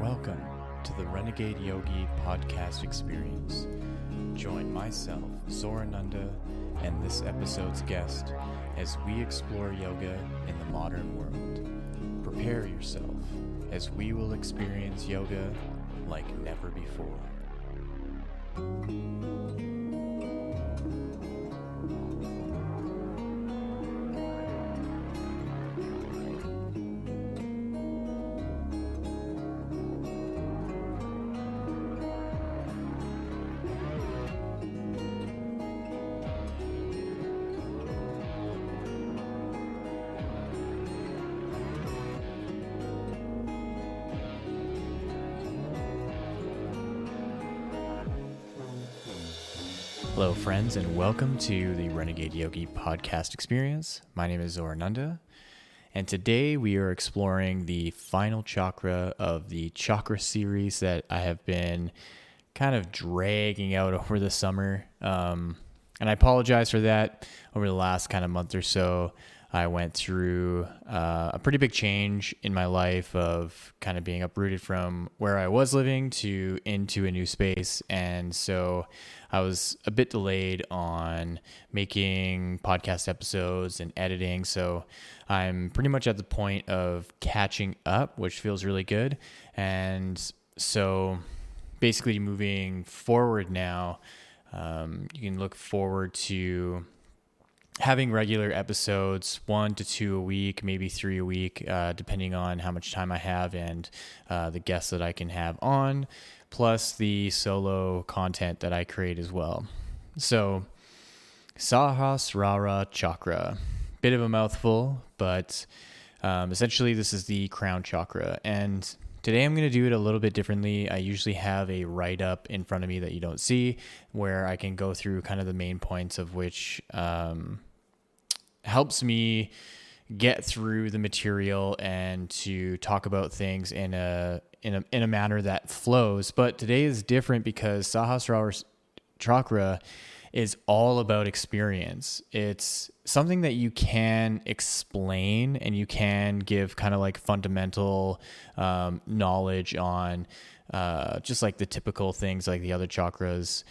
Welcome to the Renegade Yogi Podcast Experience. Join myself, Zorananda, and this episode's guest as we explore yoga in the modern world. Prepare yourself as we will experience yoga like never before. Hello, friends, and welcome to the Renegade Yogi Podcast Experience. My name is Zorananda, and today we are exploring the final chakra of the chakra series that I have been kind of dragging out over the summer. And I apologize for that. Over the last kind of month or so, I went through a pretty big change in my life of kind of being uprooted from where I was living to into a new space. And so I was a bit delayed on making podcast episodes and editing. So I'm pretty much at the point of catching up, which feels really good. And so basically moving forward now, you can look forward to having regular episodes, 1 to 2 a week, maybe 3 a week, depending on how much time I have and the guests that I can have on, plus the solo content that I create as well. So, Sahasrara Chakra. Bit of a mouthful, but essentially this is the crown chakra. And today I'm going to do it a little bit differently. I usually have a write-up in front of me that you don't see, where I can go through kind of the main points of which helps me get through the material and to talk about things in a manner that flows. But today is different because Sahasrara Chakra is all about experience. It's something that you can explain and you can give kind of like fundamental knowledge on, just like the typical things like the other chakras,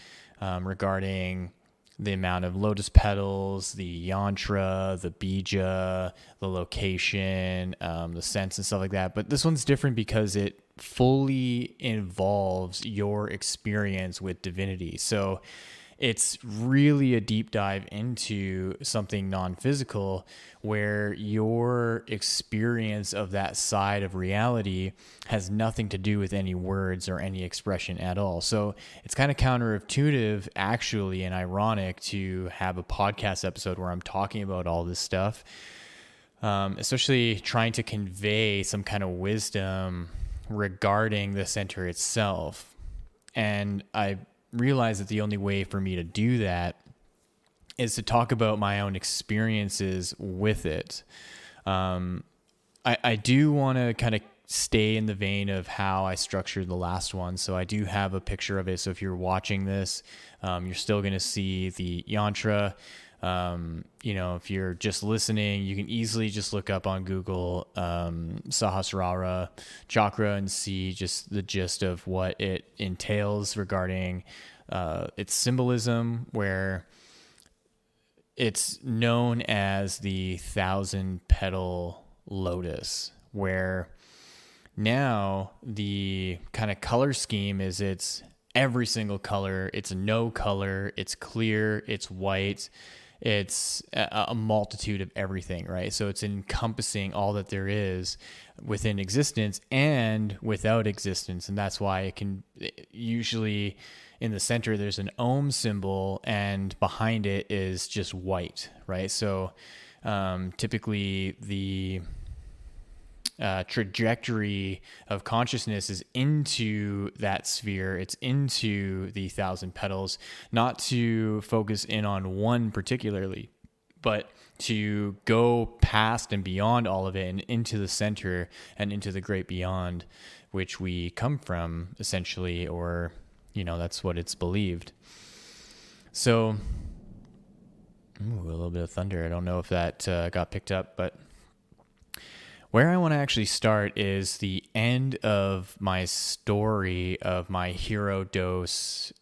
regarding the amount of lotus petals, the yantra, the bija, the location, the sense and stuff like that. But this one's different because it fully involves your experience with divinity. So it's really a deep dive into something non-physical where your experience of that side of reality has nothing to do with any words or any expression at all. So it's kind of counterintuitive, actually, and ironic to have a podcast episode where I'm talking about all this stuff, especially trying to convey some kind of wisdom regarding the center itself. And I realize that the only way for me to do that is to talk about my own experiences with it. I do want to kind of stay in the vein of how I structured the last one. So I do have a picture of it. So if you're watching this, you're still going to see the yantra. If you're just listening, you can easily just look up on Google Sahasrara Chakra and see just the gist of what it entails regarding its symbolism, where it's known as the 1,000-petal lotus, where now the kind of color scheme is it's every single color, it's no color, it's clear, it's white. It's a multitude of everything, right? So it's encompassing all that there is within existence and without existence. And that's why it can usually in the center, there's an Om symbol and behind it is just white, right? So typically the trajectory of consciousness is into that sphere. It's into the 1,000 petals, not to focus in on one particularly, but to go past and beyond all of it and into the center and into the great beyond, which we come from essentially, or, that's what it's believed. So, a little bit of thunder. I don't know if that got picked up, but where I want to actually start is the end of my story of my hero dose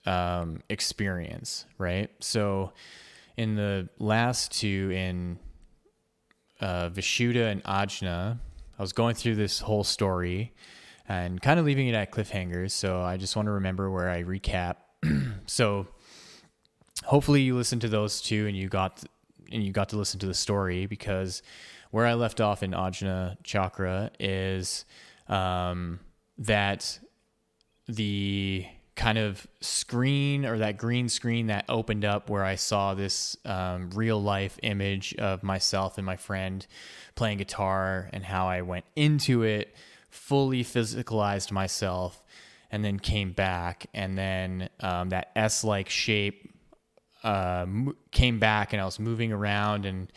experience, right? So in the last two, in Vishuddha and Ajna, I was going through this whole story and kind of leaving it at cliffhangers. So I just want to remember where I recap. So hopefully you listened to those two and you got to listen to the story, because where I left off in Ajna Chakra is that the kind of screen, or that green screen that opened up where I saw this real life image of myself and my friend playing guitar, and how I went into it, fully physicalized myself, and then came back, and then that S-like shape came back, and I was moving around, and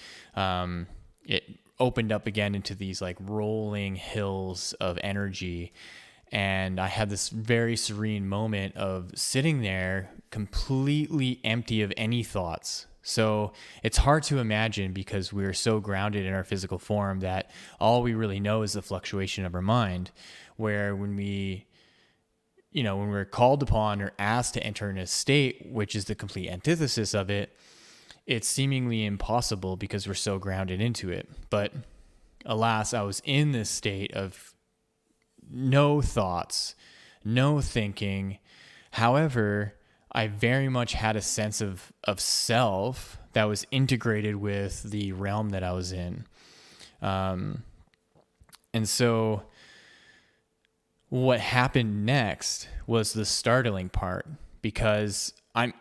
it opened up again into these like rolling hills of energy. And I had this very serene moment of sitting there completely empty of any thoughts. So it's hard to imagine, because we're so grounded in our physical form that all we really know is the fluctuation of our mind, where when we're called upon or asked to enter in a state, which is the complete antithesis of it, it's seemingly impossible because we're so grounded into it. But alas, I was in this state of no thoughts, no thinking. However, I very much had a sense of self that was integrated with the realm that I was in. And so what happened next was the startling part, because I'm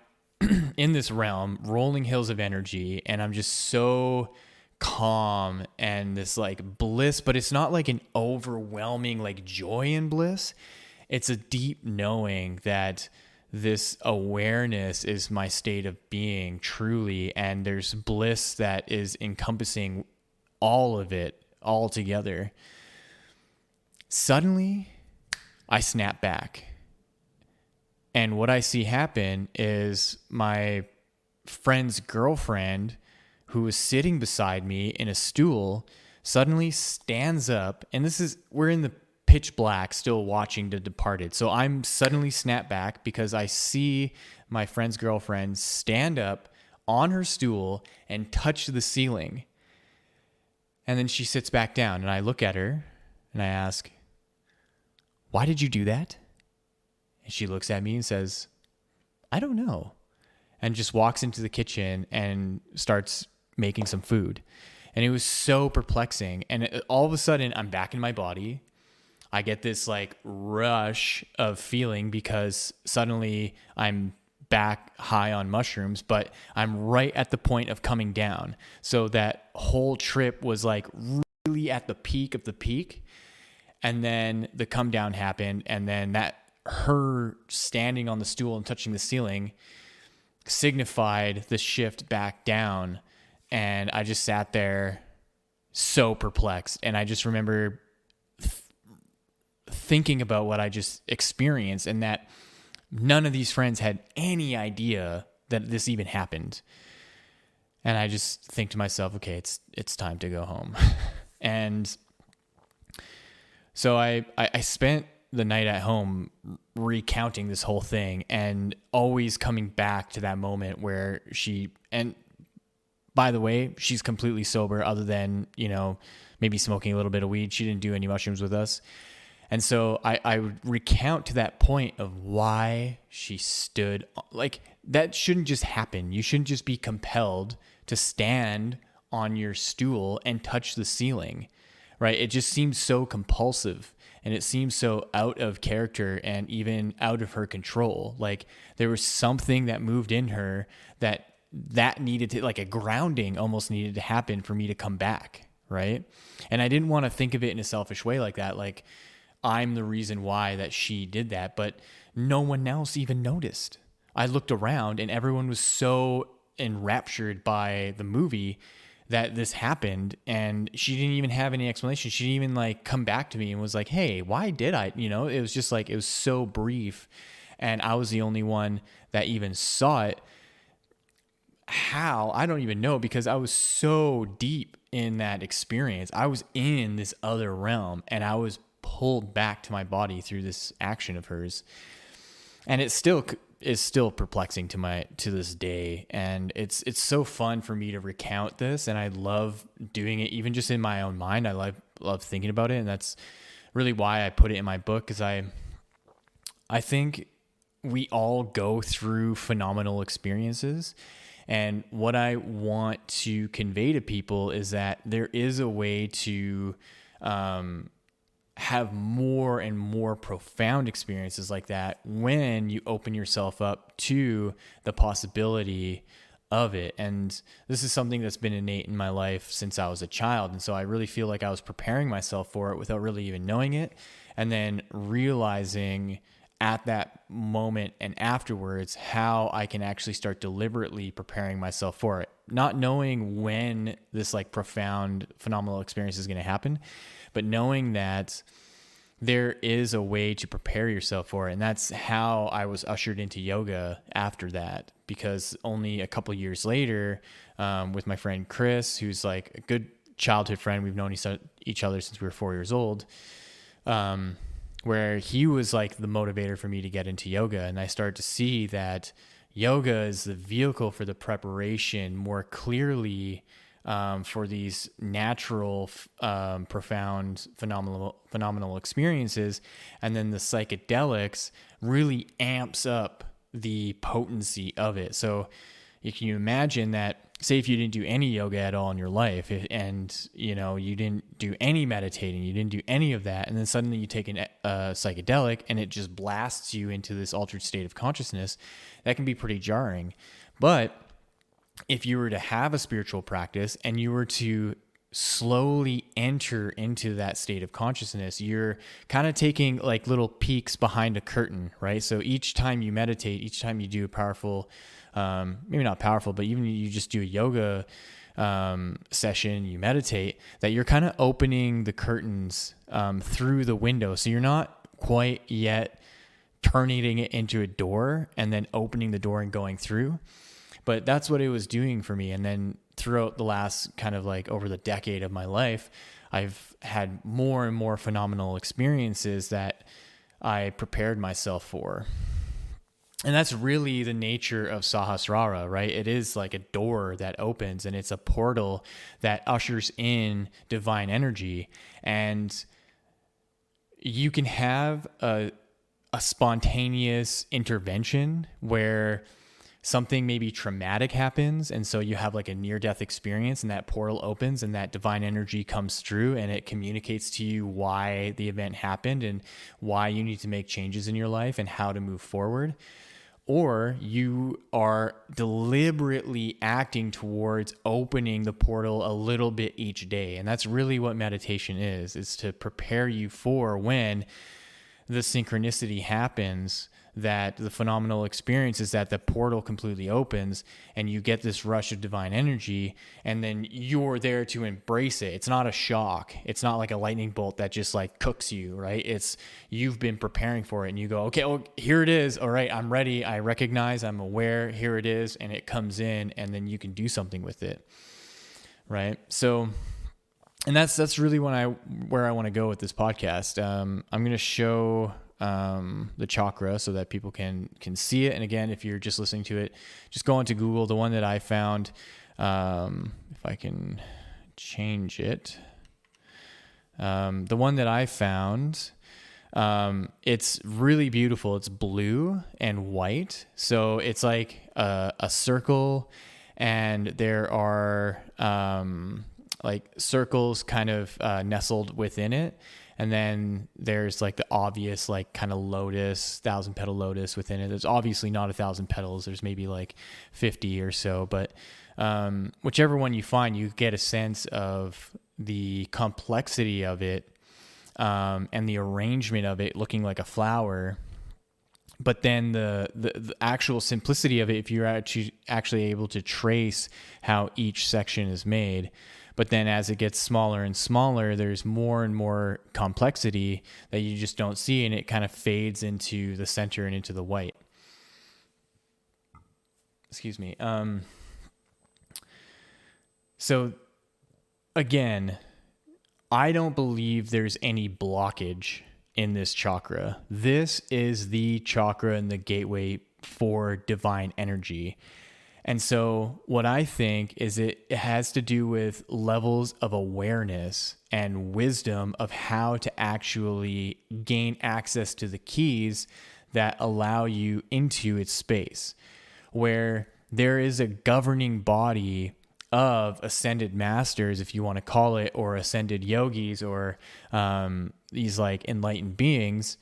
in this realm, rolling hills of energy, and I'm just so calm and this like bliss, but it's not like an overwhelming like joy and bliss. It's a deep knowing that this awareness is my state of being truly, and there's bliss that is encompassing all of it all together. Suddenly, I snap back. And what I see happen is my friend's girlfriend, who was sitting beside me in a stool, suddenly stands up. And we're in the pitch black, still watching The Departed. So I'm suddenly snapped back because I see my friend's girlfriend stand up on her stool and touch the ceiling. And then she sits back down, and I look at her and I ask, "Why did you do that?" And she looks at me and says, "I don't know," and just walks into the kitchen and starts making some food. And it was so perplexing. And all of a sudden, I'm back in my body. I get this like rush of feeling, because suddenly I'm back high on mushrooms, but I'm right at the point of coming down. So that whole trip was like really at the peak of the peak. And then the come down happened. And then her standing on the stool and touching the ceiling signified the shift back down. And I just sat there so perplexed. And I just remember thinking about what I just experienced, and that none of these friends had any idea that this even happened. And I just think to myself, okay, it's time to go home. And so I spent the night at home recounting this whole thing, and always coming back to that moment where and by the way, she's completely sober, other than, maybe smoking a little bit of weed. She didn't do any mushrooms with us. And so I would recount to that point of why she stood. Like, that shouldn't just happen. You shouldn't just be compelled to stand on your stool and touch the ceiling, right? It just seems so compulsive, and it seems so out of character and even out of her control. Like, there was something that moved in her that needed to, like a grounding almost needed to happen for me to come back, right? And I didn't want to think of it in a selfish way like that, like I'm the reason why that she did that, but no one else even noticed. I looked around and everyone was so enraptured by the movie that this happened, and she didn't even have any explanation. She didn't even like come back to me and was like, "Hey, why did I?" It was just like, it was so brief, and I was the only one that even saw it. how, I don't even know, because I was so deep in that experience. I was in this other realm and I was pulled back to my body through this action of hers. And it still is still perplexing to this day. And it's so fun for me to recount this. And I love doing it even just in my own mind. I love thinking about it. And that's really why I put it in my book. Cause I think we all go through phenomenal experiences. And what I want to convey to people is that there is a way to have more and more profound experiences like that when you open yourself up to the possibility of it. And this is something that's been innate in my life since I was a child. And so I really feel like I was preparing myself for it without really even knowing it. And then realizing at that moment and afterwards how I can actually start deliberately preparing myself for it, not knowing when this like profound phenomenal experience is going to happen, but knowing that there is a way to prepare yourself for it. And that's how I was ushered into yoga after that, because only a couple years later, with my friend Chris, who's like a good childhood friend, we've known each other since we were 4 years old, where he was like the motivator for me to get into yoga. And I started to see that yoga is the vehicle for the preparation more clearly for these natural, profound, phenomenal experiences. And then the psychedelics really amps up the potency of it. So you can imagine that, say if you didn't do any yoga at all in your life, and you didn't do any meditating, you didn't do any of that, and then suddenly you take a psychedelic and it just blasts you into this altered state of consciousness, that can be pretty jarring. But if you were to have a spiritual practice and you were to slowly enter into that state of consciousness, you're kind of taking like little peeks behind a curtain, right? So each time you meditate, each time you do a powerful, maybe not powerful, but even you just do a yoga session, you meditate, that you're kind of opening the curtains through the window. So you're not quite yet turning it into a door and then opening the door and going through. But that's what it was doing for me. And then throughout the last kind of like over the decade of my life, I've had more and more phenomenal experiences that I prepared myself for. And that's really the nature of Sahasrara, right? It is like a door that opens, and it's a portal that ushers in divine energy. And you can have a spontaneous intervention where something maybe traumatic happens, and so you have like a near-death experience, and that portal opens and that divine energy comes through and it communicates to you why the event happened and why you need to make changes in your life and how to move forward. Or you are deliberately acting towards opening the portal a little bit each day. And that's really what meditation is to prepare you for when the synchronicity happens, that the phenomenal experience is that the portal completely opens and you get this rush of divine energy, and then you're there to embrace it. It's not a shock. It's not like a lightning bolt that just like cooks you, right? It's you've been preparing for it and you go, okay, well, here it is. All right, I'm ready. I recognize, I'm aware, here it is. And it comes in, and then you can do something with it, right? So, and that's really where I want to go with this podcast. I'm going to show the chakra so that people can see it. And again, if you're just listening to it, just go onto Google. The one that I found, if I can change it, the one that I found, it's really beautiful. It's blue and white. So it's like a circle, and there are like circles kind of nestled within it. And then there's like the obvious, like kind of lotus, 1,000-petal lotus within it. There's obviously not 1,000 petals. There's maybe like 50 or so, but whichever one you find, you get a sense of the complexity of it and the arrangement of it looking like a flower. But then the actual simplicity of it, if you're actually able to trace how each section is made. But then as it gets smaller and smaller, there's more and more complexity that you just don't see, and it kind of fades into the center and into the white. Excuse me. So again, I don't believe there's any blockage in this chakra. This is the chakra and the gateway for divine energy. And so what I think is it has to do with levels of awareness and wisdom of how to actually gain access to the keys that allow you into its space, where there is a governing body of ascended masters, if you want to call it, or ascended yogis, or these like enlightened beings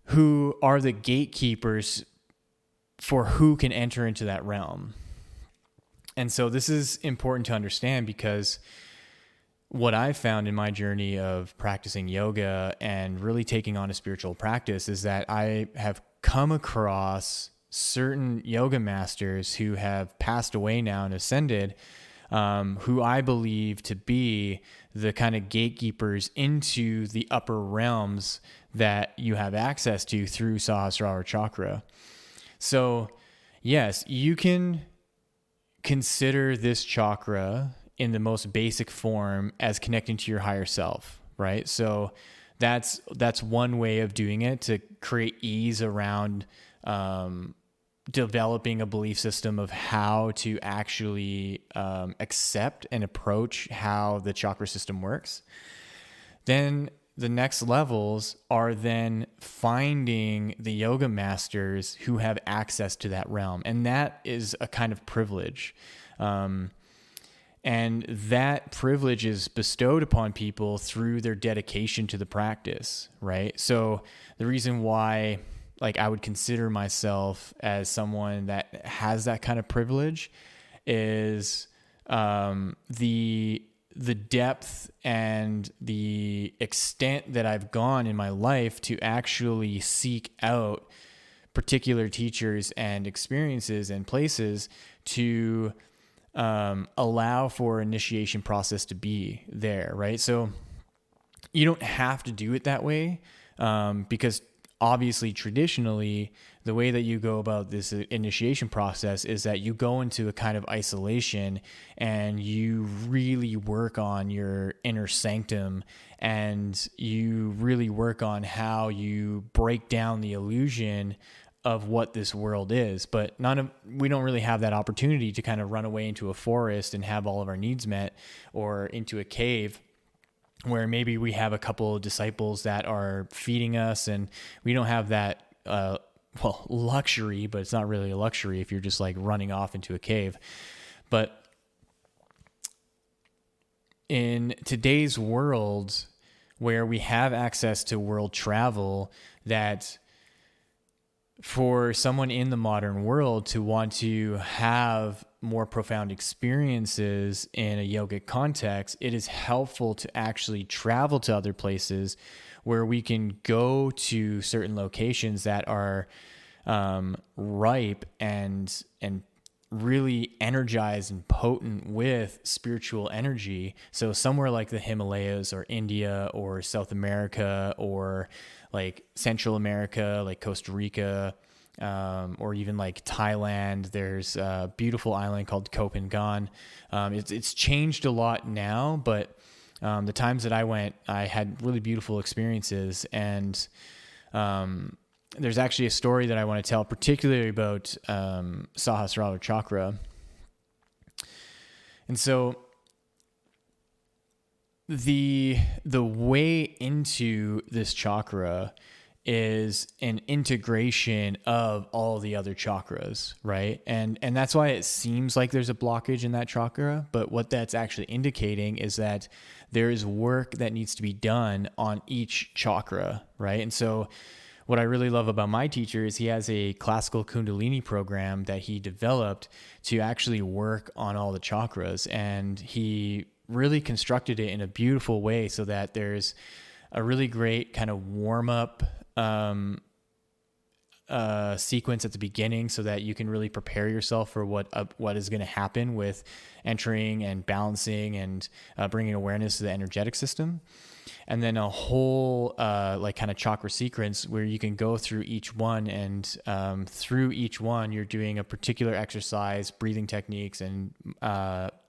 who are the gatekeepers for who can enter into that realm. And so this is important to understand, because what I found in my journey of practicing yoga and really taking on a spiritual practice is that I have come across certain yoga masters who have passed away now and ascended, who I believe to be the kind of gatekeepers into the upper realms that you have access to through Sahasrara chakra. So yes, you can consider this chakra in the most basic form as connecting to your higher self, right? So that's one way of doing it, to create ease around developing a belief system of how to actually accept and approach how the chakra system works. Then the next levels are then finding the yoga masters who have access to that realm. And that is a kind of privilege. And that privilege is bestowed upon people through their dedication to the practice, right? So the reason why, like, I would consider myself as someone that has that kind of privilege is the depth and the extent that I've gone in my life to actually seek out particular teachers and experiences and places to allow for initiation process to be there, right? So you don't have to do it that way, because obviously traditionally the way that you go about this initiation process is that you go into a kind of isolation and you really work on your inner sanctum, and you really work on how you break down the illusion of what this world is. But we don't really have that opportunity to kind of run away into a forest and have all of our needs met, or into a cave where maybe we have a couple of disciples that are feeding us, and we don't have that luxury, but it's not really a luxury if you're just like running off into a cave. But in today's world, where we have access to world travel, that for someone in the modern world to want to have more profound experiences in a yogic context, it is helpful to actually travel to other places where we can go to certain locations that are ripe and really energized and potent with spiritual energy. So somewhere like the Himalayas or India or South America or like Central America, like Costa Rica, or even like Thailand. There's a beautiful island called Koh Phangan. It's changed a lot now, but the times that I went, I had really beautiful experiences. And there's actually a story that I want to tell, particularly about Sahasrara chakra. And so the way into this chakra is an integration of all the other chakras, right? And that's why it seems like there's a blockage in that chakra, but what that's actually indicating is that there is work that needs to be done on each chakra, right? And so what I really love about my teacher is he has a classical Kundalini program that he developed to actually work on all the chakras, and he really constructed it in a beautiful way so that there's a really great kind of warm-up sequence at the beginning so that you can really prepare yourself for what is going to happen with entering and balancing and bringing awareness to the energetic system. And then a whole like kind of chakra sequence where you can go through each one, and through each one you're doing a particular exercise, breathing techniques, and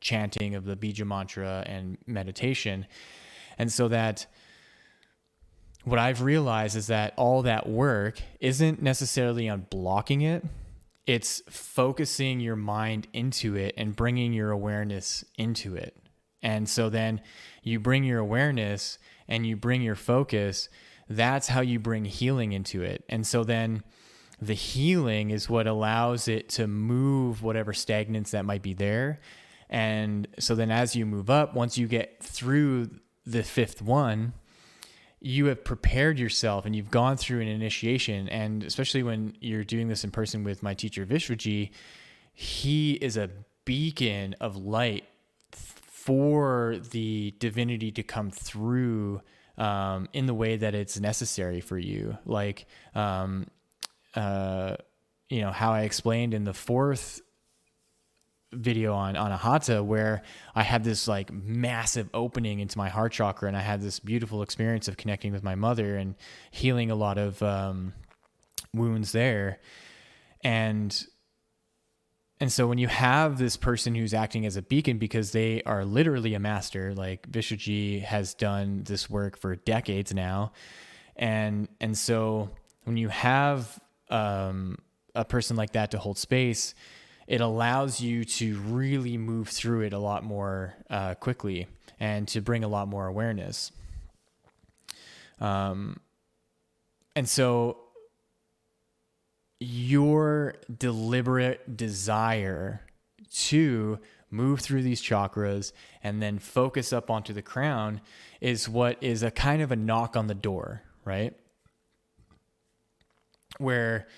chanting of the bija mantra and meditation. And so that what I've realized is that all that work isn't necessarily on blocking it. It's focusing your mind into it and bringing your awareness into it. And so then you bring your awareness and you bring your focus. That's how you bring healing into it. And so then the healing is what allows it to move whatever stagnance that might be there. And so then as you move up, once you get through the fifth one, you have prepared yourself and you've gone through an initiation. And especially when you're doing this in person with my teacher, Vishwaji, he is a beacon of light for the divinity to come through in the way that it's necessary for you. Like, how I explained in the fourth video on Anahata, where I had this like massive opening into my heart chakra, and I had this beautiful experience of connecting with my mother and healing a lot of wounds there. And so when you have this person who's acting as a beacon, because they are literally a master, like Vishwaji has done this work for decades now. And so when you have a person like that to hold space, it allows you to really move through it a lot more quickly and to bring a lot more awareness. And so your deliberate desire to move through these chakras and then focus up onto the crown is what is a kind of a knock on the door, right? Where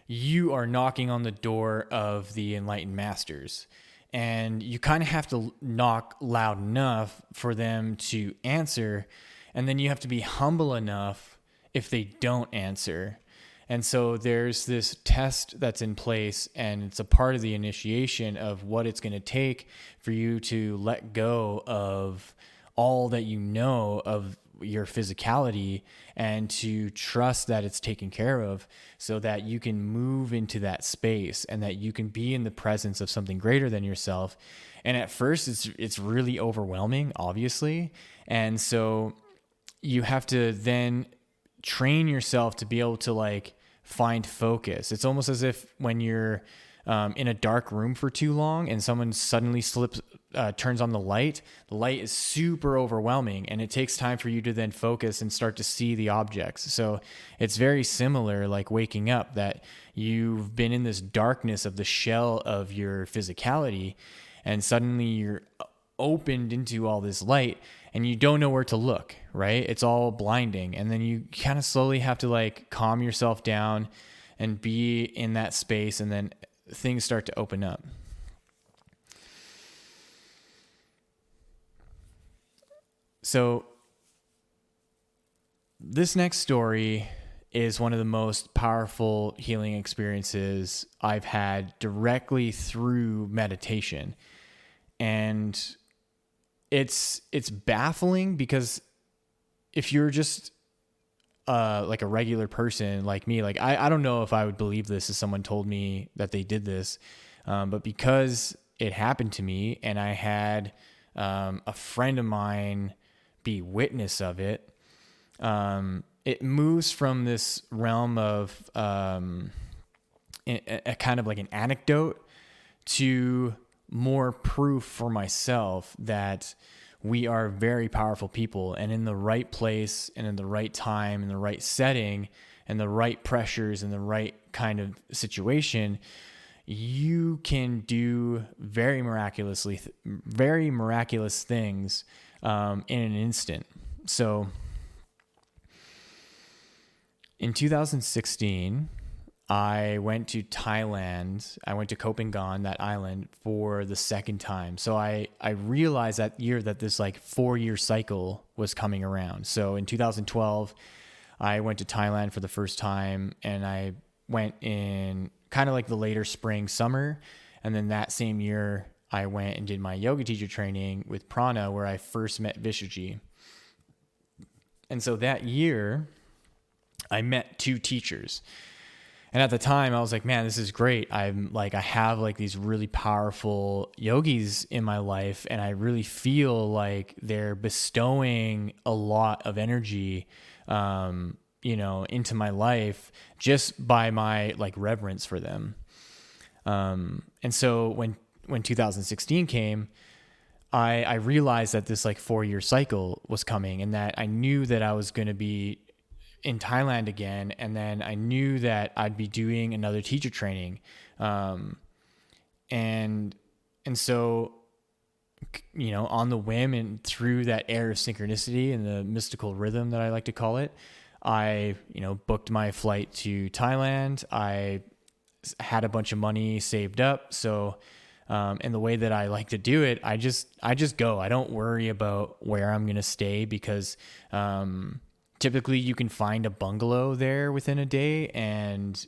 you are knocking on the door of the enlightened masters, and you kind of have to knock loud enough for them to answer. And then you have to be humble enough if they don't answer. And so there's this test that's in place, and it's a part of the initiation of what it's going to take for you to let go of all that you know of your physicality and to trust that it's taken care of, so that you can move into that space and that you can be in the presence of something greater than yourself. And at first it's really overwhelming, obviously. And so you have to then train yourself to be able to like find focus. It's almost as if when you're in a dark room for too long and someone suddenly turns on the light is super overwhelming, and it takes time for you to then focus and start to see the objects. So it's very similar, like waking up, that you've been in this darkness of the shell of your physicality, and suddenly you're opened into all this light and you don't know where to look, right? It's all blinding. And then you kind of slowly have to like calm yourself down and be in that space, and then things start to open up. So this next story is one of the most powerful healing experiences I've had directly through meditation. And it's baffling, because if you're just like a regular person like me, like I don't know if I would believe this if someone told me that they did this, but because it happened to me and I had a friend of mine be witness of it, it moves from this realm of a kind of like an anecdote to more proof for myself that we are very powerful people, and in the right place and in the right time, in the right setting and the right pressures and the right kind of situation, you can do very miraculous things in an instant. So in 2016, I went to Thailand. I went to Koh Phangan, that island, for the second time. So I realized that year that this like 4-year cycle was coming around. So in 2012, I went to Thailand for the first time, and I went in kind of like the later spring, summer. And then that same year, I went and did my yoga teacher training with Prana, where I first met Vishuji. And so that year, I met 2 teachers. And at the time I was like, man, this is great. I have like these really powerful yogis in my life, and I really feel like they're bestowing a lot of energy, into my life just by my like reverence for them. And so when 2016 came, I realized that this like 4-year cycle was coming, and that I knew that I was going to be in Thailand again. And then I knew that I'd be doing another teacher training. And so, on the whim and through that air of synchronicity and the mystical rhythm that I like to call it, I, booked my flight to Thailand. I had a bunch of money saved up. So, and the way that I like to do it, I just go. I don't worry about where I'm going to stay, because, typically you can find a bungalow there within a day, and,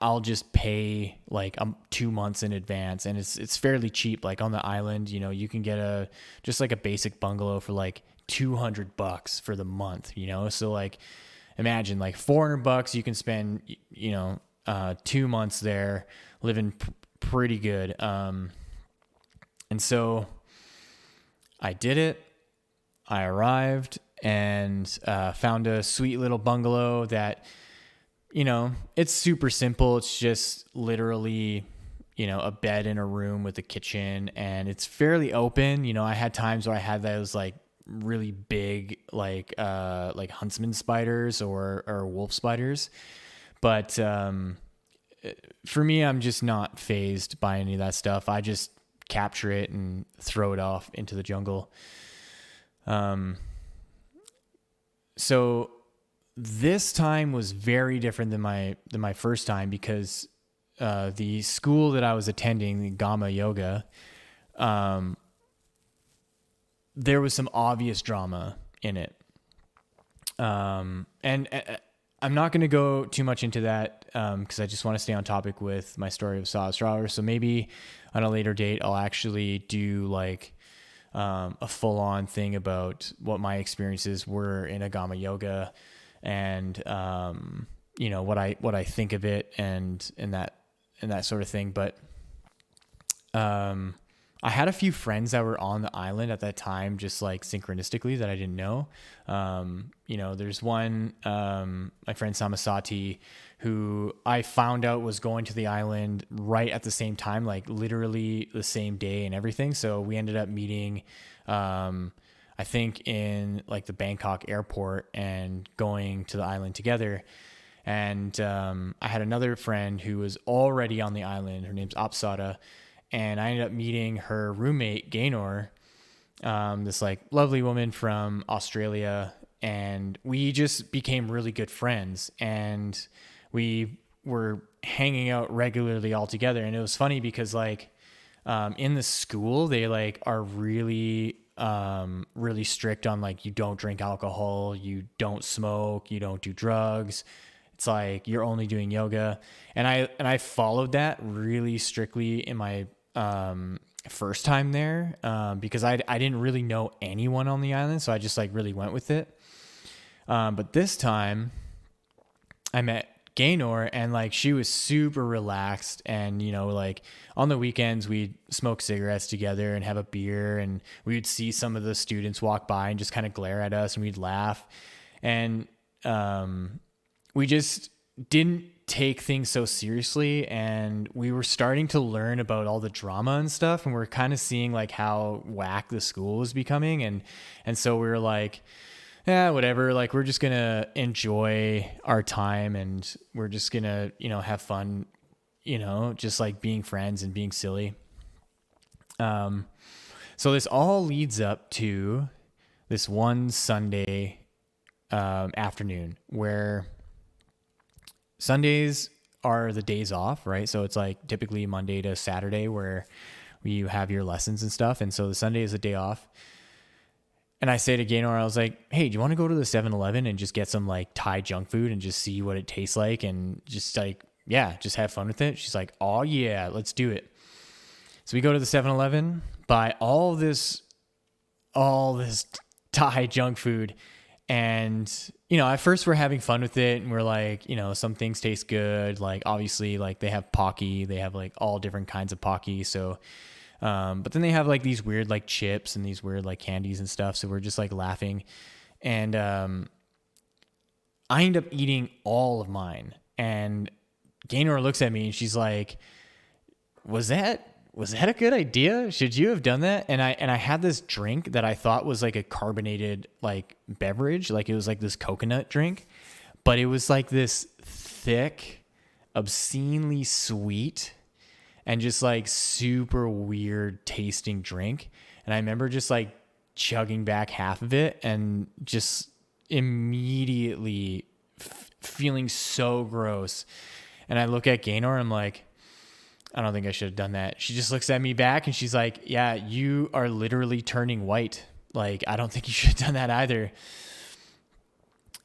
I'll just pay like 2 months in advance, and it's fairly cheap. Like on the island, you can get just like a basic bungalow for like $200 for the month, So like, imagine like $400, you can spend, 2 months there living pretty good. And so I did it. I arrived and found a sweet little bungalow that, it's super simple. It's just literally, a bed in a room with a kitchen, and it's fairly open. I had times where I had those like really big, like huntsman spiders or wolf spiders. But for me, I'm just not fazed by any of that stuff. I just capture it and throw it off into the jungle. So this time was very different than my first time, because the school that I was attending, the Gamma Yoga, there was some obvious drama in it. And I'm not going to go too much into that, because I just want to stay on topic with my story of Sahasrara. So maybe on a later date, I'll actually do like a full-on thing about what my experiences were in Agama Yoga, and what I think of it, and that sort of thing. But I had a few friends that were on the island at that time, just like synchronistically, that I didn't know. There's one, my friend Samasati, who I found out was going to the island right at the same time, like literally the same day and everything. So we ended up meeting, I think in like the Bangkok airport, and going to the island together. And I had another friend who was already on the island. Her name's Apsara. And I ended up meeting her roommate, Gaynor, this like lovely woman from Australia. And we just became really good friends, and we were hanging out regularly all together. And it was funny because like, in the school, they like are really, really strict on like, you don't drink alcohol, you don't smoke, you don't do drugs. It's like, you're only doing yoga. And I followed that really strictly in my, first time there, because I didn't really know anyone on the island. So I just like really went with it. But this time I met Gaynor, and like, she was super relaxed, and, like on the weekends we'd smoke cigarettes together and have a beer, and we would see some of the students walk by and just kind of glare at us, and we'd laugh. And, we just didn't take things so seriously, and we were starting to learn about all the drama and stuff, and we're kind of seeing like how whack the school was becoming, and so we were like, yeah, whatever, like we're just gonna enjoy our time, and we're just gonna have fun, just like being friends and being silly. So this all leads up to this one Sunday afternoon, where Sundays are the days off, right? So it's like typically Monday to Saturday where you have your lessons and stuff. And so the Sunday is a day off. And I say to Gaynor, I was like, hey, do you want to go to the 7-Eleven and just get some like Thai junk food and just see what it tastes like? And just like, yeah, just have fun with it. She's like, oh yeah, let's do it. So we go to the 7-Eleven, buy all this Thai junk food. And, at first we're having fun with it. And we're like, some things taste good. Like obviously like they have Pocky, they have like all different kinds of Pocky. So, but then they have like these weird like chips and these weird like candies and stuff. So we're just like laughing. And, I end up eating all of mine. And Gaynor looks at me and she's like, was that a good idea? Should you have done that? And I had this drink that I thought was like a carbonated like beverage. Like it was like this coconut drink, but it was like this thick, obscenely sweet and just like super weird tasting drink. And I remember just like chugging back half of it and just immediately feeling so gross. And I look at Gaynor, I'm like, I don't think I should have done that. She just looks at me back and she's like, yeah, you are literally turning white. Like, I don't think you should have done that either.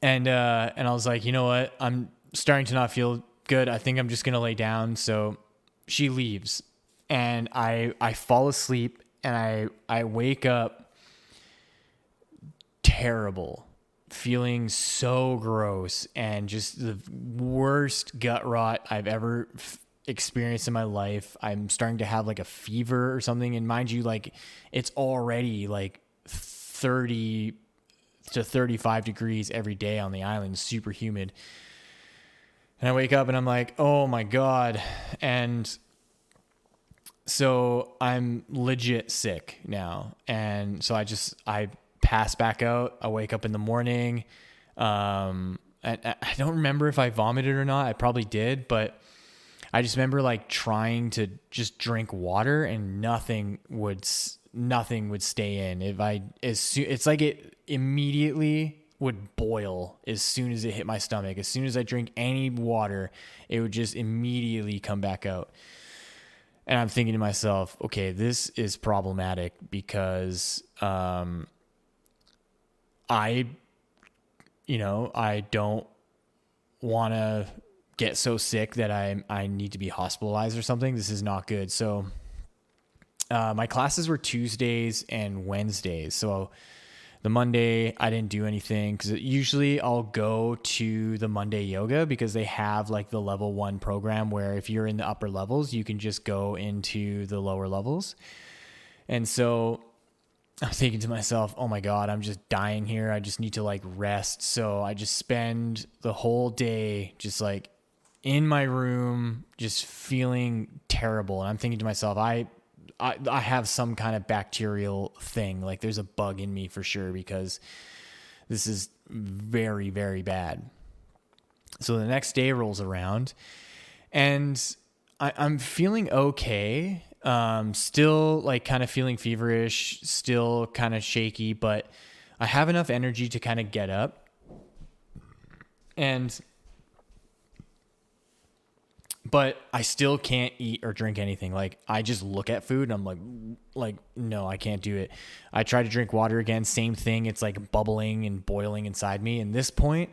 And I was like, you know what? I'm starting to not feel good. I think I'm just going to lay down. So she leaves and I fall asleep and I wake up terrible, feeling so gross and just the worst gut rot I've ever experienced in my life. I'm starting to have like a fever or something. And mind you, like it's already like 30 to 35 degrees every day on the island, super humid. And I wake up and I'm like, oh my God. And so I'm legit sick now. And so I pass back out. I wake up in the morning. And I don't remember if I vomited or not. I probably did, but I just remember like trying to just drink water and nothing would stay in. It's like it immediately would boil as soon as it hit my stomach. As soon as I drink any water, it would just immediately come back out. And I'm thinking to myself, okay, this is problematic because, I don't want to get so sick that I need to be hospitalized or something. This is not good. So, my classes were Tuesdays and Wednesdays. So the Monday I didn't do anything because usually I'll go to the Monday yoga because they have like the level 1 program where if you're in the upper levels, you can just go into the lower levels. And so I'm thinking to myself, oh my God, I'm just dying here. I just need to like rest. So I just spend the whole day just like in my room, just feeling terrible. And I'm thinking to myself, I have some kind of bacterial thing. Like there's a bug in me for sure because this is very, very bad. So the next day rolls around and I'm feeling okay. Still like kind of feeling feverish, still kind of shaky, but I have enough energy to kind of get up. But I still can't eat or drink anything. Like I just look at food and I'm like, no, I can't do it. I try to drink water again. Same thing. It's like bubbling and boiling inside me. And this point,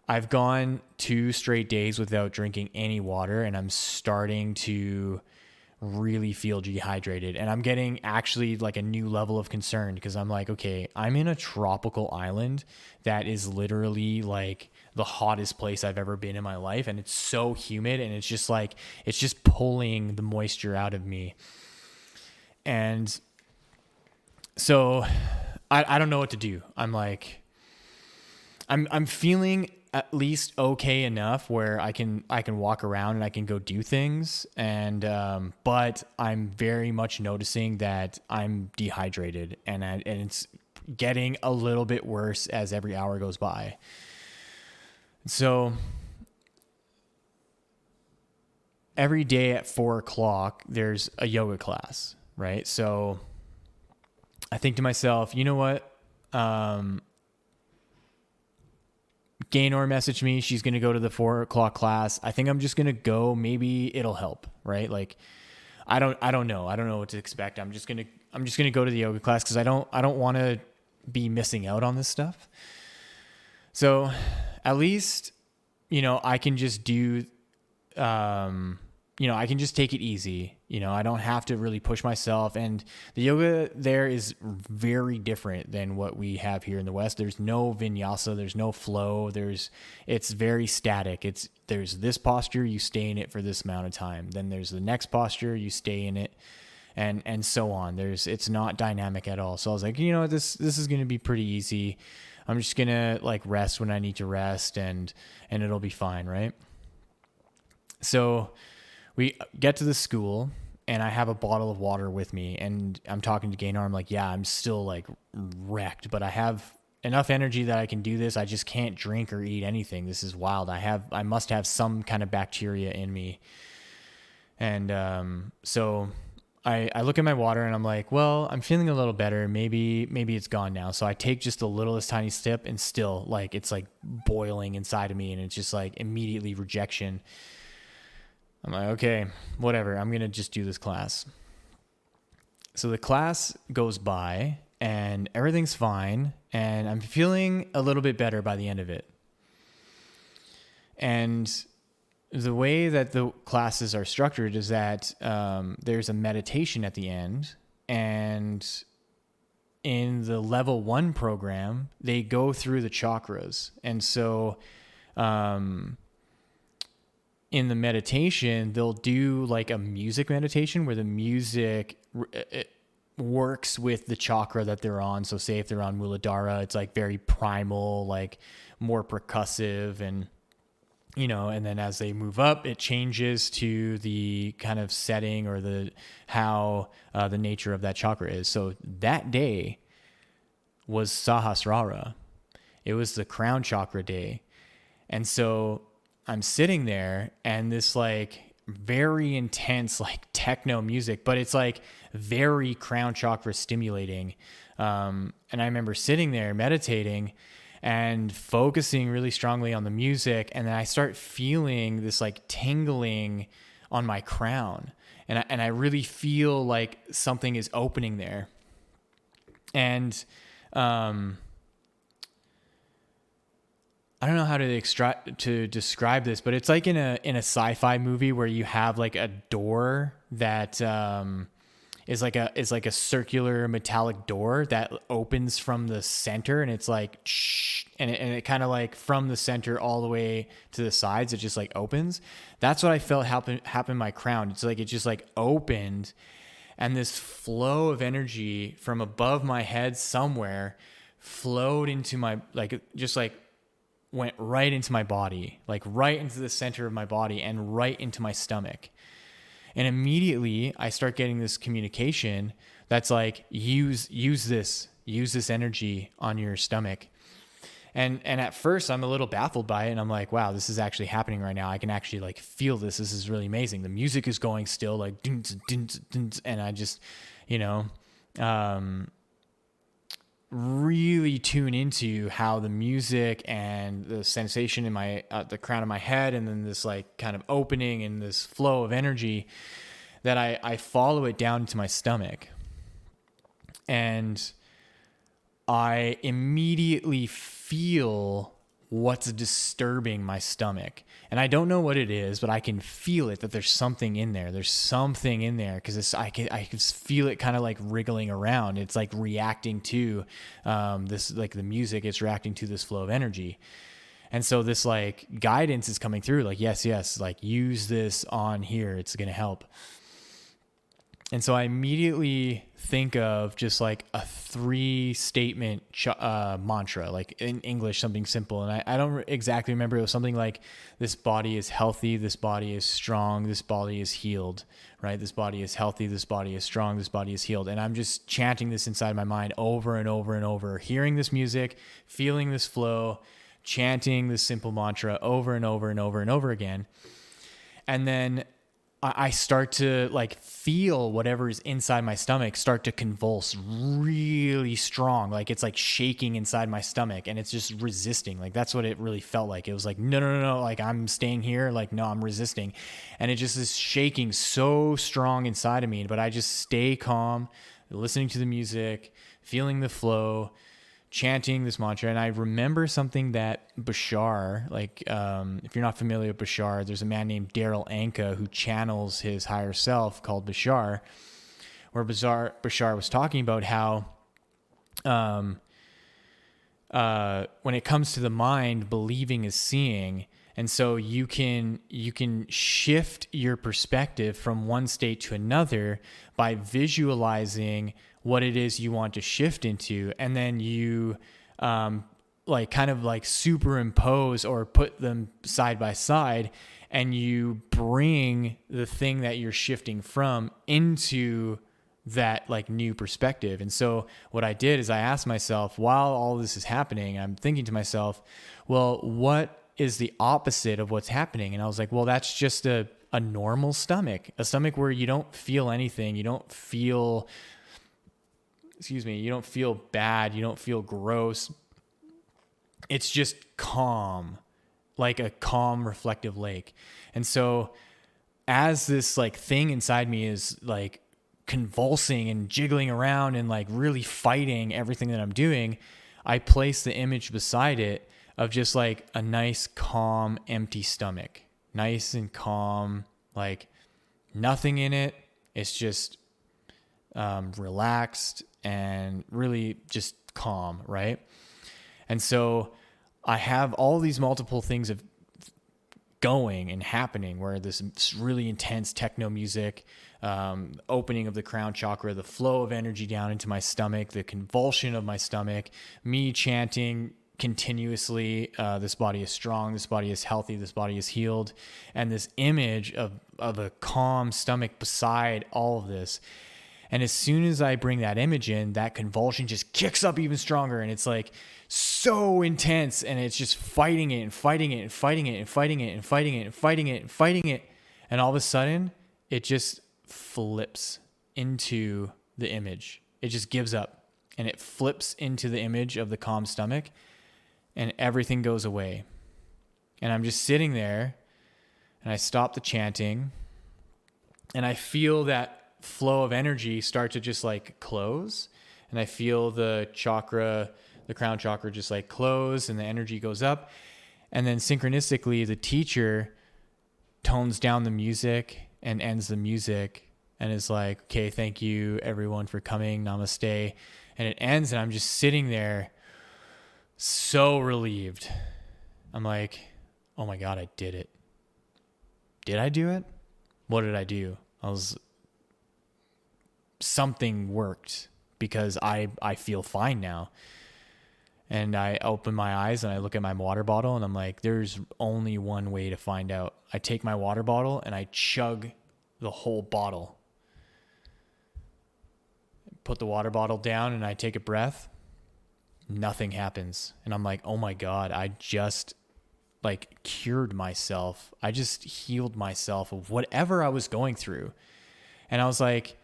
I've gone 2 straight days without drinking any water and I'm starting to really feel dehydrated. And I'm getting actually like a new level of concern because I'm like, okay, I'm in a tropical island that is literally like the hottest place I've ever been in my life. And it's so humid and it's just pulling the moisture out of me. And so I don't know what to do. I'm like, I'm feeling at least okay enough where I can walk around and I can go do things. And, but I'm very much noticing that I'm dehydrated and it's getting a little bit worse as every hour goes by. So every day at 4:00, there's a yoga class, right? So I think to myself, you know what? Gaynor messaged me. She's going to go to the 4:00 class. I think I'm just going to go. Maybe it'll help, right? Like, I don't know. I don't know what to expect. I'm just going to go to the yoga class because I don't want to be missing out on this stuff. So at least, I can just do, I can just take it easy. I don't have to really push myself. And the yoga there is very different than what we have here in the West. There's no vinyasa, there's no flow. It's very static. There's this posture, you stay in it for this amount of time. Then there's the next posture, you stay in it, and so on. It's not dynamic at all. So I was like, this is going to be pretty easy. I'm just going to like rest when I need to rest, and it'll be fine. Right. So we get to the school, and I have a bottle of water with me, and I'm talking to Gaynor. I'm like, yeah, I'm still like wrecked, but I have enough energy that I can do this. I just can't drink or eat anything. This is wild. I must have some kind of bacteria in me. And so I look at my water, and I'm like, well, I'm feeling a little better. Maybe it's gone now. So I take just the littlest tiny sip, and still like, it's like boiling inside of me, and it's just like immediately rejection. I'm like, okay, whatever. I'm going to just do this class. So the class goes by, and everything's fine, and I'm feeling a little bit better by the end of it. And the way that the classes are structured is that there's a meditation at the end, and in the level 1 program, they go through the chakras. And so in the meditation, they'll do like a music meditation where the music it works with the chakra that they're on. So say if they're on Muladhara, it's like very primal, like more percussive, and and then as they move up, it changes to the kind of setting or the nature of that chakra is. So that day was Sahasrara. It was the crown chakra day. And so I'm sitting there, and this like very intense like techno music, but it's like very crown chakra stimulating. And I remember sitting there meditating and focusing really strongly on the music, and then I start feeling this like tingling on my crown, and I really feel like something is opening there. And I don't know how to describe this, but it's like in a sci-fi movie where you have like a door that is like a circular metallic door that opens from the center, and it's like and it kind of like from the center all the way to the sides, it just like opens. That's what I felt happen in my crown. It's like it just like opened, and this flow of energy from above my head somewhere flowed into my went right into my body, like right into the center of my body and right into my stomach. And immediately I start getting this communication that's like, use this energy on your stomach. And at first I'm a little baffled by it, and I'm like, wow, this is actually happening right now. I can actually like feel this. This is really amazing. The music is going still, like, and I just, really tune into how the music and the sensation in my the crown of my head, and then this like kind of opening and this flow of energy, that I follow it down to my stomach, and I immediately feel what's disturbing my stomach. And I don't know what it is, but I can feel it, that there's something in there. There's something in there, because I can feel it kind of like wriggling around. It's like reacting to this, like the music, it's reacting to this flow of energy. And so this like guidance is coming through, like, yes, like use this on here. It's going to help. And so I immediately think of just like a 3-statement mantra, like in English, something simple. And I don't exactly remember. It was something like, this body is healthy, this body is strong, this body is healed, right? This body is healthy, this body is strong, this body is healed. And I'm just chanting this inside my mind over and over and over, hearing this music, feeling this flow, chanting this simple mantra over and over and over and over again. And then I start to like feel whatever is inside my stomach start to convulse really strong. Like it's like shaking inside my stomach, and it's just resisting. Like that's what it really felt like. It was like, no. Like I'm staying here. Like, no, I'm resisting. And it just is shaking so strong inside of me, but I just stay calm, listening to the music, feeling the flow, chanting this mantra. And I remember something that Bashar, like, if you're not familiar with Bashar, there's a man named Daryl Anka who channels his higher self called Bashar, where Bashar was talking about how, when it comes to the mind, believing is seeing. And so you can shift your perspective from one state to another by visualizing what it is you want to shift into. And then you, kind of superimpose or put them side by side, and you bring the thing that you're shifting from into that new perspective. And so what I did is I asked myself, while all this is happening, I'm thinking to myself, well, what is the opposite of what's happening? And I was like, well, that's just a normal stomach, a stomach where you don't feel anything. You don't feel bad. You don't feel gross. It's just calm, like a calm, reflective lake. And so as this thing inside me is convulsing and jiggling around and really fighting everything that I'm doing, I place the image beside it of just a nice, calm, empty stomach, nice and calm, nothing in it. It's just relaxed and really just calm, right? And so I have all these multiple things of going and happening, where this really intense techno music, opening of the crown chakra, the flow of energy down into my stomach, the convulsion of my stomach, me chanting continuously, this body is strong, this body is healthy, this body is healed, and this image of a calm stomach beside all of this. And as soon as I bring that image in, that convulsion just kicks up even stronger, and it's so intense, and it's just fighting it and fighting it and fighting it and fighting it and fighting it and fighting it and fighting it. And all of a sudden, it just flips into the image. It just gives up, and it flips into the image of the calm stomach, and everything goes away. And I'm just sitting there, and I stop the chanting, and I feel that flow of energy start to just close, and I feel the crown chakra just close, and the energy goes up. And then synchronistically, the teacher tones down the music and ends the music and is like, okay, thank you everyone for coming, namaste. And it ends, and I'm just sitting there so relieved. I'm like, oh my God, I did it. Did I do it? What did I do? Something worked, because I feel fine now. And I open my eyes and I look at my water bottle, and I'm like, there's only one way to find out. I take my water bottle and I chug the whole bottle. Put the water bottle down and I take a breath. Nothing happens. And I'm like, oh my God, I just cured myself. I just healed myself of whatever I was going through. And I was like,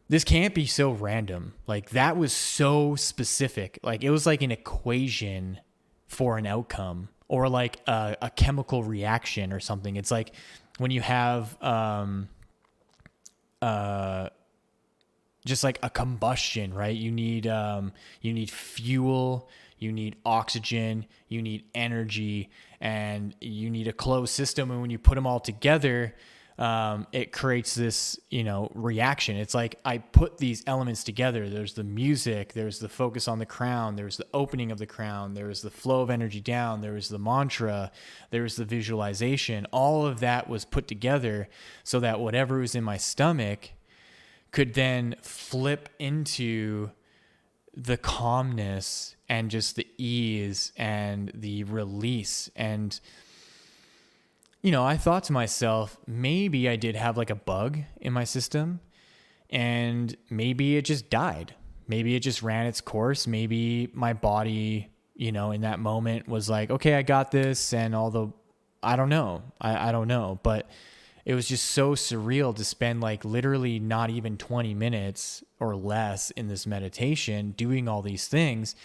this can't be so random. That was so specific. It was an equation for an outcome, or a chemical reaction or something. It's when you have just a combustion, right? You need fuel, you need oxygen, you need energy, and you need a closed system. And when you put them all together, it creates this, reaction. It's I put these elements together. There's the music, there's the focus on the crown, there's the opening of the crown, there's the flow of energy down, there was the mantra, there was the visualization. All of that was put together so that whatever was in my stomach could then flip into the calmness and just the ease and the release. And I thought to myself, maybe I did have a bug in my system, and maybe it just died. Maybe it just ran its course. Maybe my body, in that moment was okay, I got this. And I don't know. I don't know. But it was just so surreal to spend literally not even 20 minutes or less in this meditation doing all these things.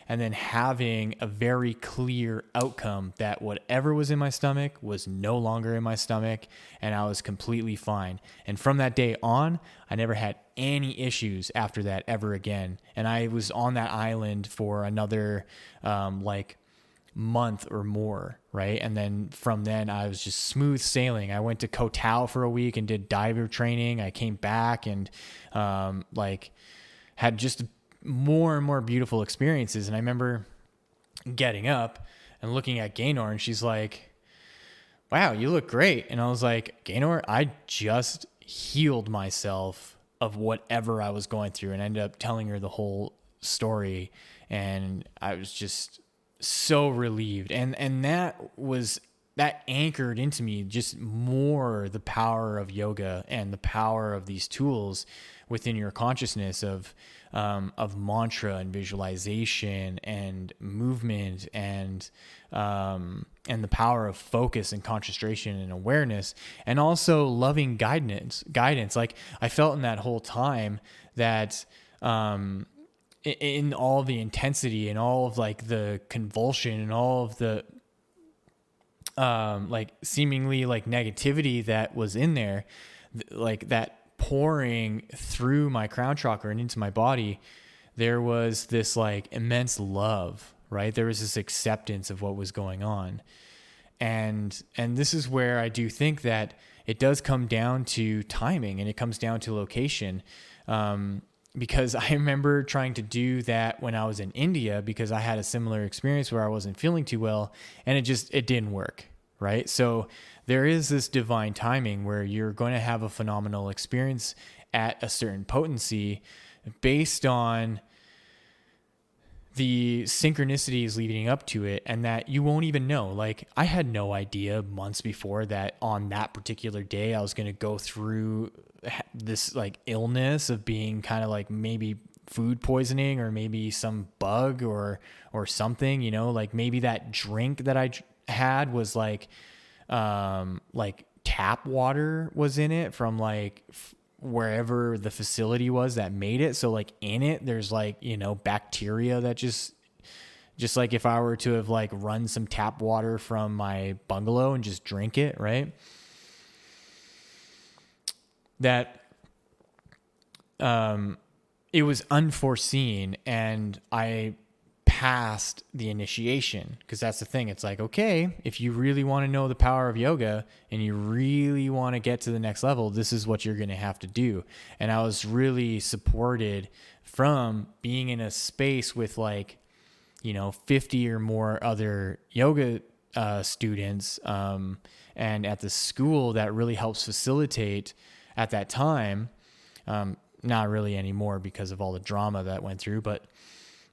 and then having a very clear outcome that whatever was in my stomach was no longer in my stomach, and I was completely fine. And from that day on, I never had any issues after that ever again. And I was on that island for another month or more, right? And then from then I was just smooth sailing. I went to Koh Tao for a week and did diver training. I came back and had just more and more beautiful experiences. And I remember getting up and looking at Gaynor, and she's like, wow, you look great. And I was like, Gaynor, I just healed myself of whatever I was going through, and I ended up telling her the whole story. And I was just so relieved. And that anchored into me just more the power of yoga and the power of these tools within your consciousness of mantra and visualization and movement and the power of focus and concentration and awareness, and also loving guidance. Like I felt in that whole time that, in all the intensity and all of like the convulsion and all of the seemingly like negativity that was in there, like that pouring through my crown chakra and into my body, there was this like immense love, right? There was this acceptance of what was going on. And this is where I do think that it does come down to timing, and it comes down to location. Because I remember trying to do that when I was in India, because I had a similar experience where I wasn't feeling too well, and it didn't work, right? So there is this divine timing where you're going to have a phenomenal experience at a certain potency based on the synchronicities leading up to it, and that you won't even know. Like I had no idea months before that on that particular day I was going to go through this like illness of being kind of like maybe food poisoning or maybe some bug or something, you know, like maybe that drink that I had was like tap water was in it from like wherever the facility was that made it. So like in it, there's like, you know, bacteria that just like if I were to have like run some tap water from my bungalow and just drink it, right? That it was unforeseen, and I passed the initiation, because that's the thing. It's like, okay, if you really want to know the power of yoga and you really want to get to the next level, this is what you're going to have to do. And I was really supported from being in a space with like, you know, 50 or more other yoga students, and at the school that really helps facilitate at that time, not really anymore because of all the drama that went through, but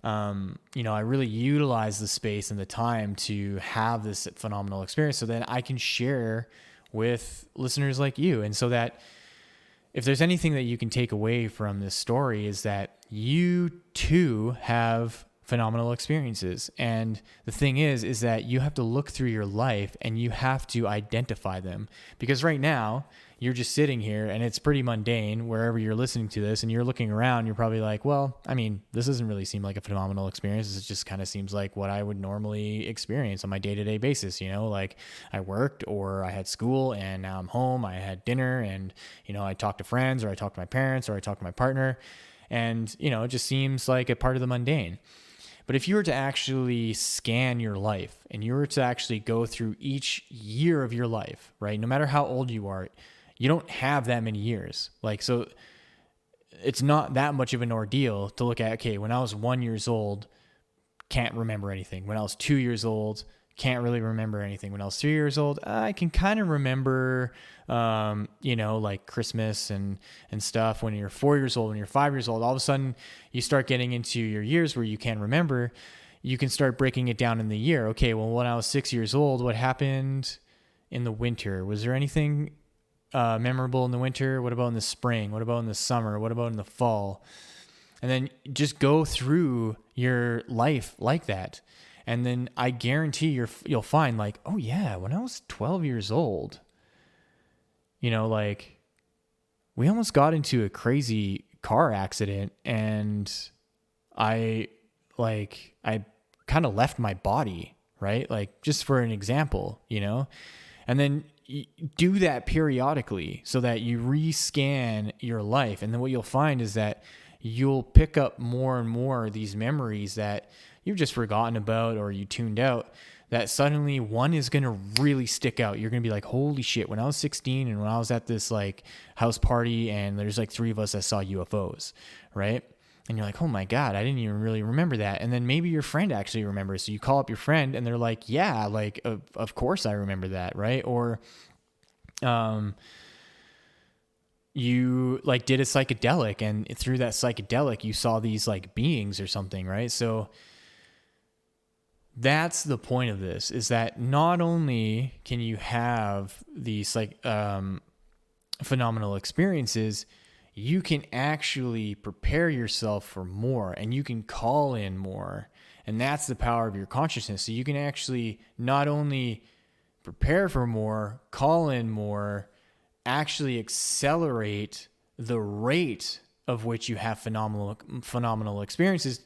you know, I really utilized the space and the time to have this phenomenal experience so that I can share with listeners like you. And so that if there's anything that you can take away from this story, is that you too have phenomenal experiences. And the thing is that you have to look through your life and you have to identify them, because right now you're just sitting here and it's pretty mundane wherever you're listening to this, and you're looking around, you're probably like, well, I mean, this doesn't really seem like a phenomenal experience. It just kind of seems like what I would normally experience on my day-to-day basis. You know, like I worked or I had school and now I'm home, I had dinner, and, you know, I talked to friends, or I talked to my parents, or I talked to my partner, and, you know, it just seems like a part of the mundane. But if you were to actually scan your life and you were to actually go through each year of your life, right? No matter how old you are, you don't have that many years. Like, so it's not that much of an ordeal to look at, okay, when I was 1 year old, can't remember anything. When I was 2 years old, can't really remember anything. When I was 3 years old, I can kind of remember, you know, like Christmas and stuff. When you're 4 years old, when you're 5 years old, all of a sudden you start getting into your years where you can remember. You can start breaking it down in the year. Okay, well, when I was 6 years old, what happened in the winter? Was there anything memorable in the winter? What about in the spring? What about in the summer? What about in the fall? And then just go through your life like that. And then I guarantee you'll find like, oh yeah, when I was 12 years old, you know, like we almost got into a crazy car accident, and I like I kind of left my body, right? Like just for an example, and then do that periodically so that you rescan your life. And then what you'll find is that you'll pick up more and more of these memories that you've just forgotten about or you tuned out, that suddenly one is going to really stick out. You're going to be like, holy shit, when I was 16 and when I was at this like house party and there's like 3 of us that saw UFOs, right? And you're like, oh my God, I didn't even really remember that. And then maybe your friend actually remembers. So you call up your friend and they're like, yeah, like, of course I remember that, right? Or you like did a psychedelic and through that psychedelic, you saw these like beings or something, right? So that's the point of this, is that not only can you have these like phenomenal experiences, you can actually prepare yourself for more and you can call in more. And that's the power of your consciousness. So you can actually not only prepare for more, call in more, actually accelerate the rate of which you have phenomenal experiences,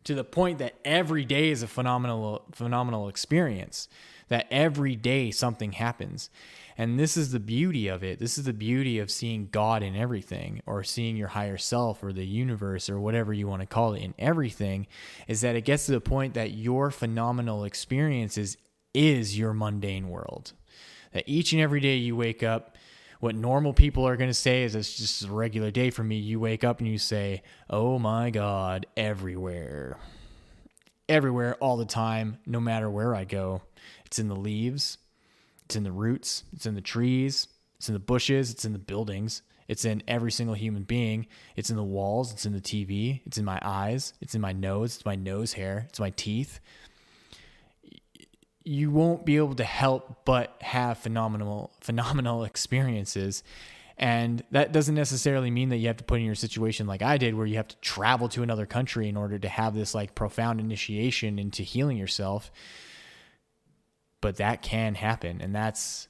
to the point that every day is a phenomenal experience, that every day something happens. And this is the beauty of it. This is the beauty of seeing God in everything, or seeing your higher self or the universe or whatever you want to call it in everything, is that it gets to the point that your phenomenal experiences is your mundane world. That each and every day you wake up, what normal people are going to say is it's just a regular day for me. You wake up and you say, oh my God, everywhere, all the time, no matter where I go. It's in the leaves, it's in the roots, it's in the trees, it's in the bushes, it's in the buildings, it's in every single human being, it's in the walls, it's in the TV, it's in my eyes, it's in my nose, it's my nose hair, it's my teeth. You won't be able to help but have phenomenal experiences. And that doesn't necessarily mean that you have to put in your situation like I did, where you have to travel to another country in order to have this like profound initiation into healing yourself. But that can happen. And that's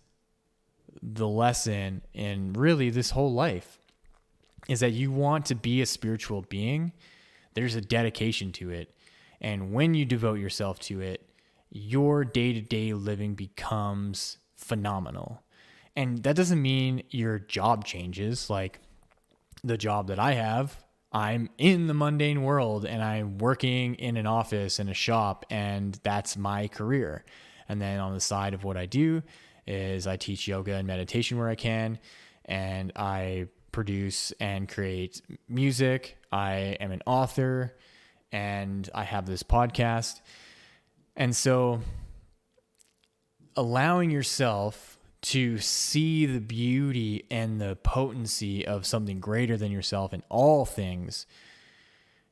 the lesson in really this whole life, is that you want to be a spiritual being. There's a dedication to it. And when you devote yourself to it, your day-to-day living becomes phenomenal. And that doesn't mean your job changes. Like the job that I have, I'm in the mundane world and I'm working in an office in a shop, and that's my career. And then on the side of what I do is I teach yoga and meditation where I can, and I produce and create music. I am an author, and I have this podcast. And so allowing yourself to see the beauty and the potency of something greater than yourself in all things,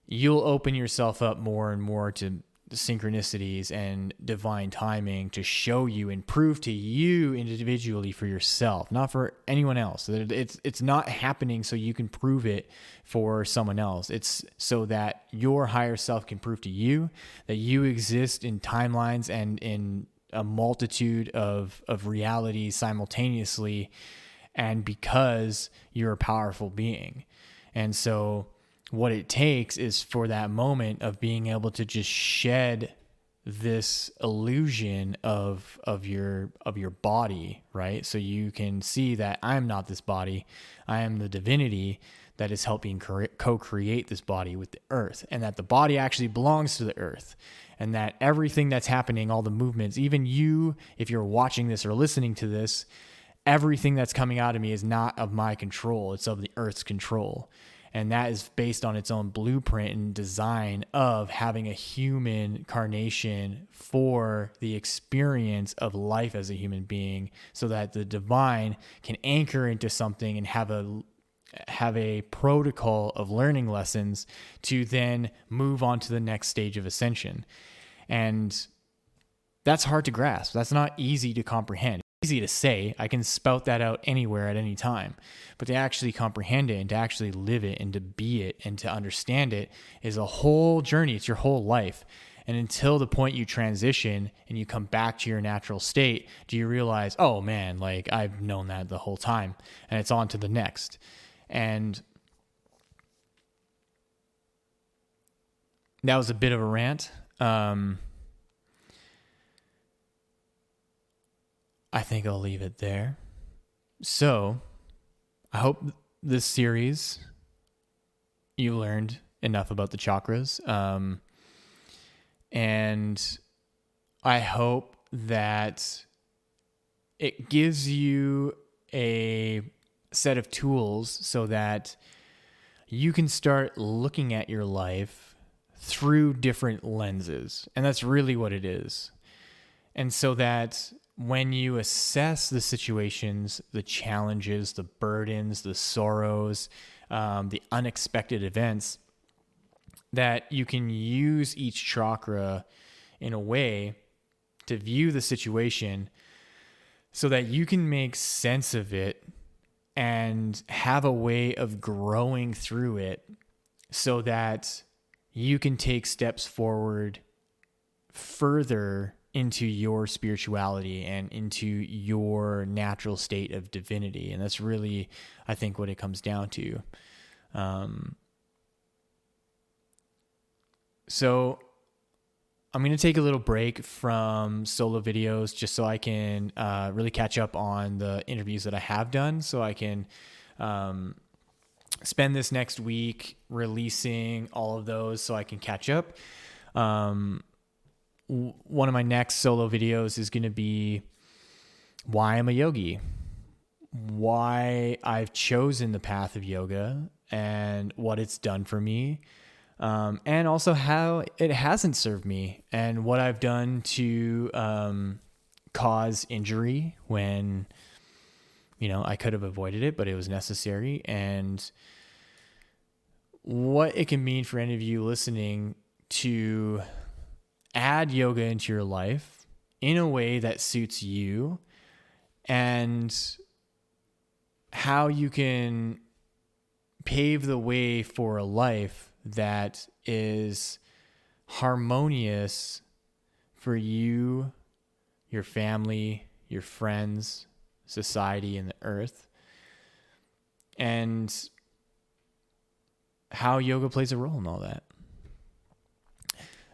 you'll open yourself up more and more to synchronicities and divine timing to show you and prove to you individually for yourself, not for anyone else. It's not happening so you can prove it for someone else. It's so that your higher self can prove to you that you exist in timelines and in a multitude of realities simultaneously, and because you're a powerful being. And so what it takes is for that moment of being able to just shed this illusion of your body, right? So you can see that I'm not this body. I am the divinity that is helping co-create this body with the earth, and that the body actually belongs to the earth, and that everything that's happening, all the movements, even you, if you're watching this or listening to this, everything that's coming out of me is not of my control. It's of the earth's control. And that is based on its own blueprint and design of having a human carnation for the experience of life as a human being, so that the divine can anchor into something and have a protocol of learning lessons to then move on to the next stage of ascension. And that's hard to grasp. That's not easy to comprehend. Easy to say. I can spout that out anywhere at any time, but to actually comprehend it and to actually live it and to be it and to understand it is a whole journey. It's your whole life. And until the point you transition and you come back to your natural state, do you realize, oh man, like I've known that the whole time, and it's on to the next. And that was a bit of a rant. I think I'll leave it there. So I hope this series you learned enough about the chakras. And I hope that it gives you a set of tools so that you can start looking at your life through different lenses. And that's really what it is. And so that when you assess the situations, the challenges, the burdens, the sorrows, the unexpected events, that you can use each chakra in a way to view the situation so that you can make sense of it and have a way of growing through it so that you can take steps forward further into your spirituality and into your natural state of divinity. And that's really, I think, what it comes down to. So I'm going to take a little break from solo videos just so I can really catch up on the interviews that I have done, so I can spend this next week releasing all of those so I can catch up. One of my next solo videos is going to be why I'm a yogi, why I've chosen the path of yoga and what it's done for me. And also how it hasn't served me and what I've done to cause injury when, I could have avoided it, but it was necessary, and what it can mean for any of you listening to add yoga into your life in a way that suits you, and how you can pave the way for a life that is harmonious for you, your family, your friends, society, and the earth, and how yoga plays a role in all that.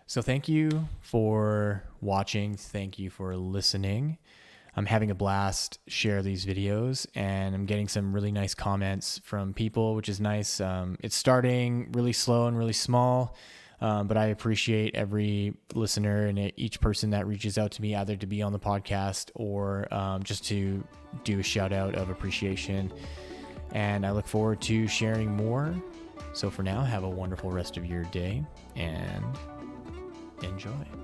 So thank you for watching. Thank you for listening. I'm having a blast share these videos, and I'm getting some really nice comments from people, which is nice. It's starting really slow and really small, but I appreciate every listener and each person that reaches out to me, either to be on the podcast or just to do a shout out of appreciation. And I look forward to sharing more. So for now, have a wonderful rest of your day and enjoy.